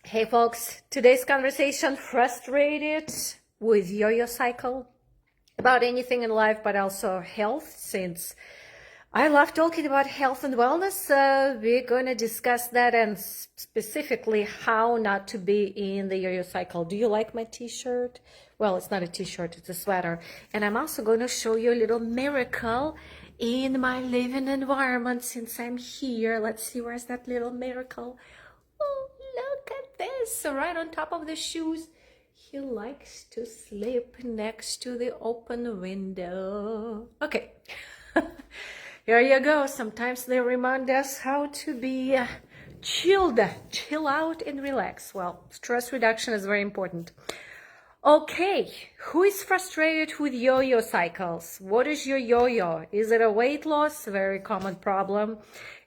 Hey folks, today's conversation frustrated with yo-yo cycle about anything in life, but also health. Since I love talking about health and wellness, we're going to discuss that and specifically how not to be in the yo-yo cycle. Do you like my t-shirt? Well, it's not a t-shirt, it's a sweater. And I'm also going to show you a little miracle in my living environment since I'm here. Let's see, where's that little miracle? Oh, look at this, right on top of the shoes. He likes to sleep next to the open window. Okay, here you go. Sometimes they remind us how to be chill out and relax. Well, stress reduction is very important. Okay, who is frustrated with yo-yo cycles? What is your yo-yo? Is it a weight loss? Very common problem.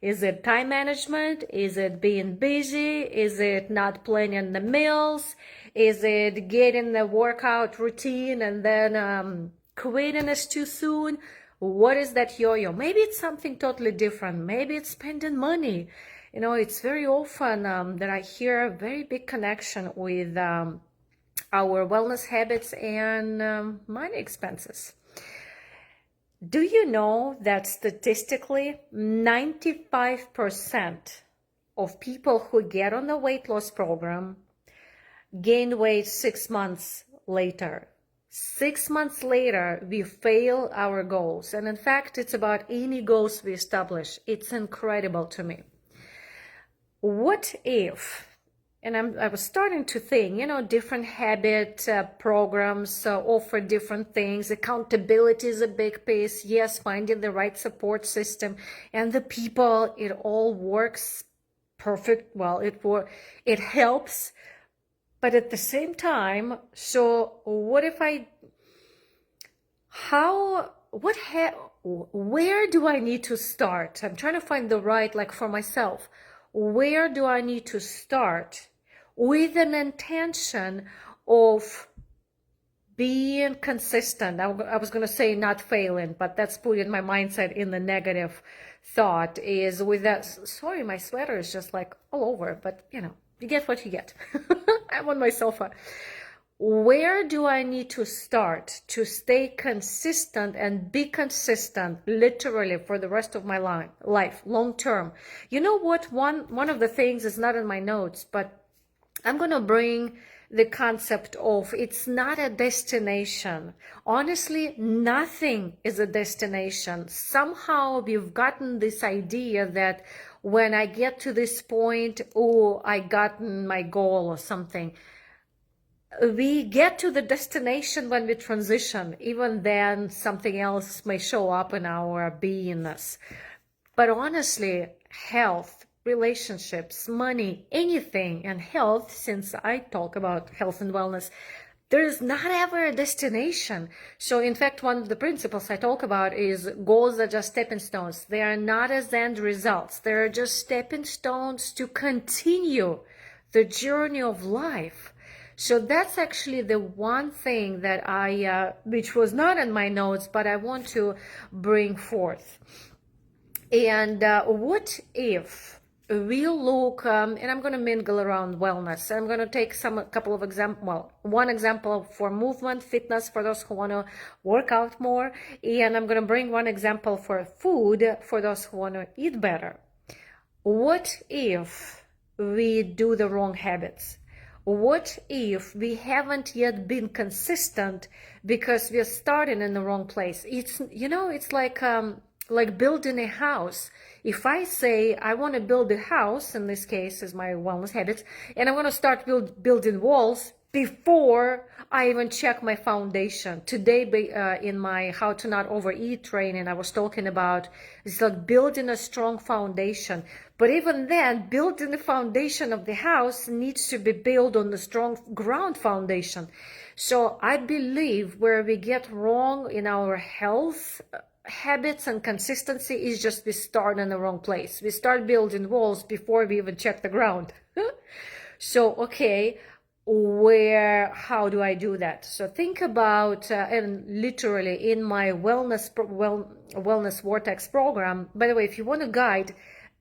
Is it time management? Is it being busy? Is it not planning the meals? Is it getting the workout routine and then quitting us too soon? What is that yo-yo? Maybe it's something totally different. Maybe it's spending money. You know, it's very often that I hear a very big connection with our wellness habits and money expenses. Do you know that statistically 95% of people who get on the weight loss program gain weight 6 months later? 6 months later, we fail our goals. And in fact, it's about any goals we establish. It's incredible to me. What if, and I was starting to think, you know, different habit programs offer different things. Accountability is a big piece. Yes, finding the right support system and the people, it all works perfect. Well, it helps. But at the same time, so what if where do I need to start? I'm trying to find the right, like for myself, where do I need to start with an intention of being consistent? I was going to say not failing, but that's putting my mindset in the negative thought is with that. Sorry, my sweater is just like all over, but you know, you get what you get. I'm on my sofa. Where do I need to start to stay consistent and be consistent literally for the rest of my life, long term? You know what? One of the things is not in my notes, but I'm going to bring the concept of it's not a destination. Honestly, nothing is a destination. Somehow we've gotten this idea that when I get to this point, oh, I gotten my goal or something. We get to the destination when we transition. Even then, something else may show up in our beingness. But honestly, health, relationships, money, anything, and health, since I talk about health and wellness, there's not ever a destination. So in fact, one of the principles I talk about is goals are just stepping stones. They are not as end results. They're just stepping stones to continue the journey of life. So that's actually the one thing that which was not in my notes, but I want to bring forth. And what if we look, and I'm going to mingle around wellness. I'm going to take a couple of examples. Well, one example for movement, fitness, for those who want to work out more. And I'm going to bring one example for food, for those who want to eat better. What if we do the wrong habits? What if we haven't yet been consistent because we're starting in the wrong place? It's, you know, it's like building a house. If I say I want to build a house, in this case is my wellness habits, and I want to start building walls before I even check my foundation. Today, in my How to Not Overeat training, I was talking about it's like building a strong foundation. But even then, building the foundation of the house needs to be built on the strong ground foundation. So I believe where we get wrong in our health habits and consistency is just we start in the wrong place. We start building walls before we even check the ground. So, okay, how do I do that? So think about, and literally in my Wellness Vortex program, by the way, if you want a guide,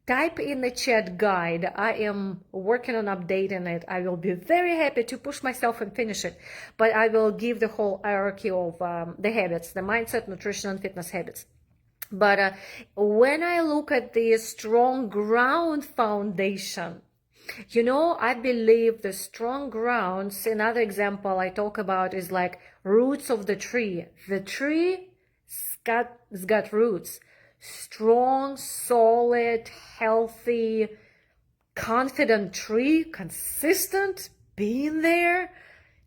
Type in the chat guide. I am working on updating it. I will be very happy to push myself and finish it. But I will give the whole hierarchy of the habits, the mindset, nutrition, and fitness habits. But when I look at the strong ground foundation, I believe the strong grounds, another example I talk about is like roots of the tree. The tree has got roots. Strong, solid, healthy, confident tree, consistent, being there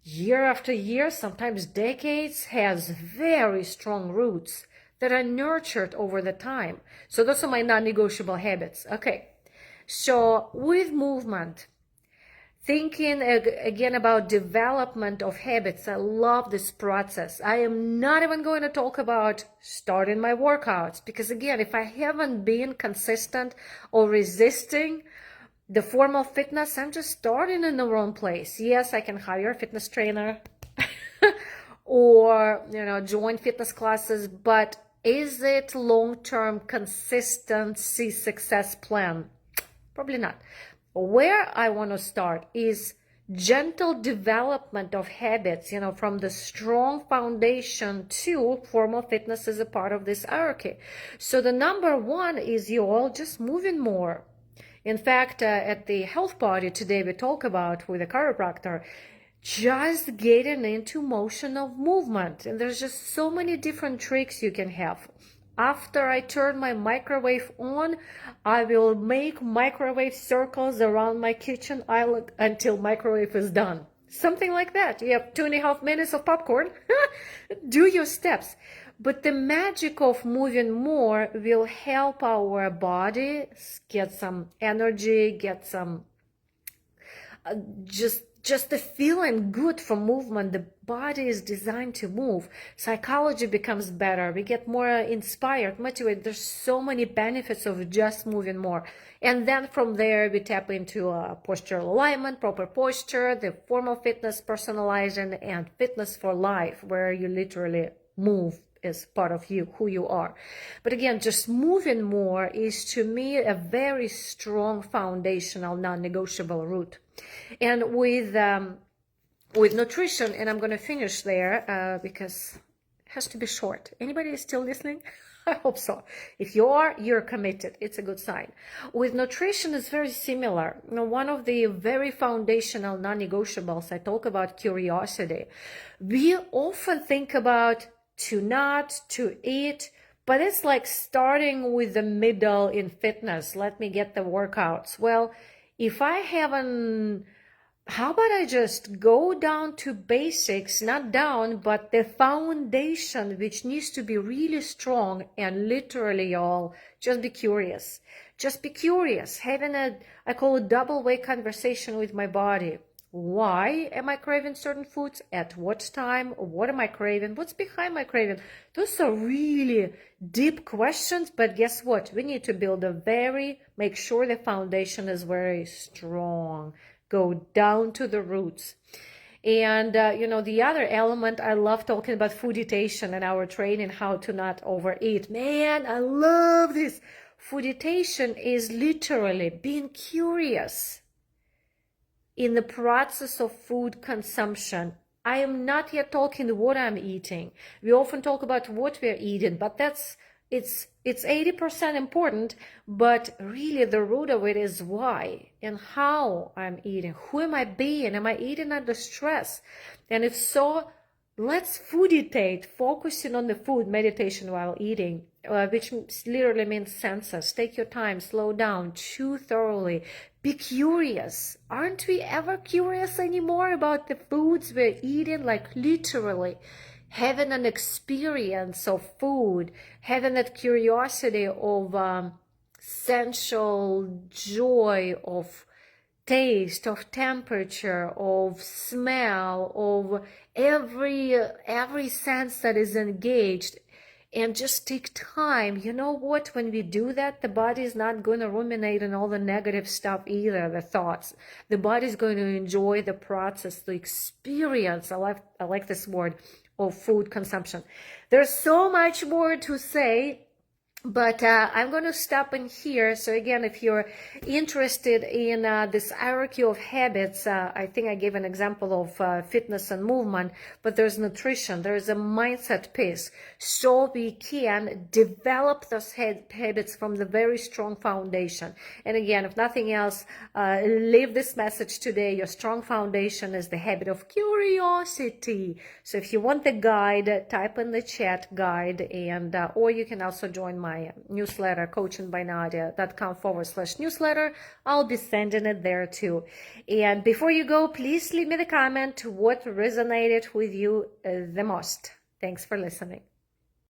year after year, sometimes decades, has very strong roots that are nurtured over the time. So those are my non-negotiable habits. Okay, so with movement, thinking again about development of habits. I love this process. I am not even going to talk about starting my workouts because again, if I haven't been consistent or resisting the formal fitness, I'm just starting in the wrong place. Yes, I can hire a fitness trainer or, join fitness classes, but is it long-term consistency success plan? Probably not. Where I want to start is gentle development of habits, from the strong foundation to formal fitness is a part of this hierarchy. So the number one is you all just moving more. In fact, at the health party today, we talk about with a chiropractor, just getting into motion of movement. And there's just so many different tricks you can have. After I turn my microwave on, I will make microwave circles around my kitchen island until microwave is done. Something like that. You have 2.5 minutes of popcorn. Do your steps. But the magic of moving more will help our body get some energy, get some just the feeling good from movement. The body is designed to move. Psychology becomes better. We get more inspired, motivated. There's so many benefits of just moving more. And then from there, we tap into postural alignment, proper posture, the formal fitness, personalizing, and fitness for life, where you literally move is part of you, who you are. But again, just moving more is to me a very strong foundational non-negotiable root. And with nutrition, and I'm going to finish there because it has to be short. Anybody still listening? I hope so. If you are, you're committed. It's a good sign. With nutrition, it's very similar. One of the very foundational non-negotiables, I talk about curiosity. We often think about to not, to eat, but it's like starting with the middle in fitness. Let me get the workouts. Well, if I haven't, how about I just go down to basics, not down, but the foundation, which needs to be really strong, and literally, y'all, just be curious. Just be curious. Having I call it double-way conversation with my body. Why am I craving certain foods? At what time? What am I craving? What's behind my craving? Those are really deep questions, but guess what? We need to make sure the foundation is very strong. Go down to the roots. And, the other element, I love talking about fooditation and our training, how to not overeat. Man, I love this. Fooditation is literally being curious in the process of food consumption. I am not yet talking what I'm eating. We often talk about what we're eating, but it's 80% important, but really the root of it is why and how I'm eating. Who am I being? Am I eating under stress? And if so, let's fooditate, focusing on the food, meditation while eating, which literally means senses. Take your time, slow down, chew thoroughly, be curious. Aren't we ever curious anymore about the foods we're eating? Like literally having an experience of food, having that curiosity of sensual joy, of taste, of temperature, of smell, of every sense that is engaged. And just take time. You know what? When we do that, the body is not going to ruminate on all the negative stuff either, the thoughts. The body is going to enjoy the process, the experience. I like this word, of food consumption. There's so much more to say, But I'm going to stop in here. So again, if you're interested in this hierarchy of habits, I think I gave an example of fitness and movement, but there's nutrition, there's a mindset piece. So we can develop those habits from the very strong foundation. And again, if nothing else, leave this message today. Your strong foundation is the habit of curiosity. So if you want the guide, type in the chat guide, and or you can also join my newsletter, coachingbynadia.com/newsletter. I'll be sending it there too. And before you go, please leave me the comment what resonated with you the most. Thanks for listening.